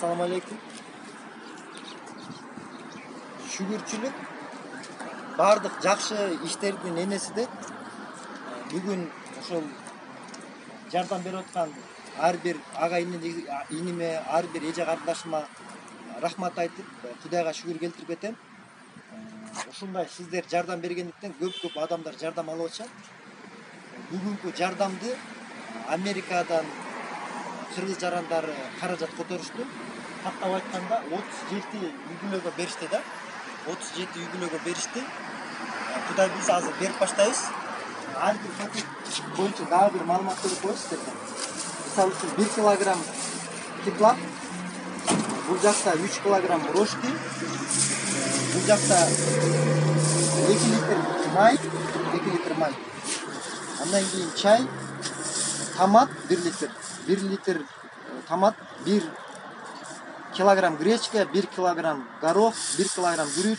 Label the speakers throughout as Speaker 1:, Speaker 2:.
Speaker 1: Assalamu alaikum. Şükürçülük bardык жакшы иштердин энеси деп бүгүн ошол жардам берип аткан ар бир ага иниме, ар бир эже кардашыма рахмат айтып, Кудайга шүгүр келтирип кетем. Ушундай сиздер жардам бергендиктен көп адамдар жардам алып атышат. Бүгүнкү жардамды Америкадан кыргыз жарандары каражат которушту. Каттап айтканда 37 үй-бүлөгө беришти да. 37 үй-бүлөгө беришти. Кудай буйруса азыр берип баштайбыз. Ар бир пакет боюнча дагы бир маалымат берип коебуз сиздерге. Мисалы үчүн 1 килограмм киплак, бул жакта 3 килограмм рожки, бул жакта 2 литр май, 2 литр май. Андан кийин чай, томат 1 литр, 1 литр томат, 1 килограмм гречка, 1 килограмм горох, 1 килограмм күрүч,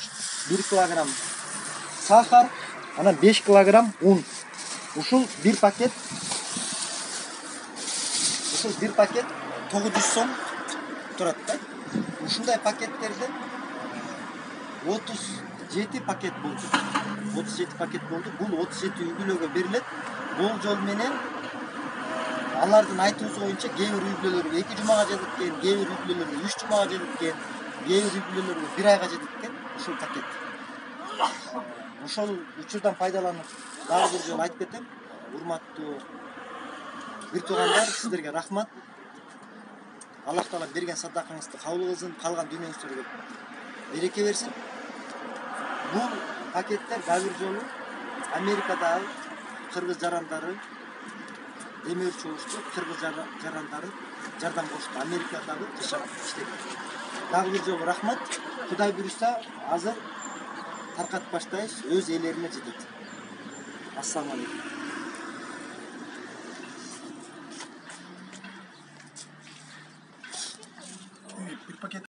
Speaker 1: 1 килограмм сахар, анан 5 килограмм un. Ушул bir paket 900 сом турат да. Ушундай пакеттерден 37 пакет болду. 37 пакет болду. Бул 37 үй-бүлөгө берилет. Болжол менен алардын айтуусу боюнча кээ бир үй-бүлөлөр 2 жумага жетет экен, кээ бир үй-бүлөлөр 3 жумага жетет экен, кээ бир үй-бүлөлөр 1 айга жетет экен ушул пакет. Ошол учурдан пайдаланып дагы бир жолу айтып кетем. Урматтуу бир туугандар, сиздерге рахмат. Аллах Таала берген садакаңызды кабыл кылсын, калган дүйнөңүздөргө береке берсин. Бул пакеттер дагы бир жолу Америкадагы кыргыз жарандары демөөрчү болушту. Кыргыз жарандары жардам кошту. Америкадагы жашап иштеген. Дагы бир жолу рахмат. Кудай буйруса азыр таркатып баштайбыз, өз ээлерине жетет. Ассаламу алейкум. Bir paket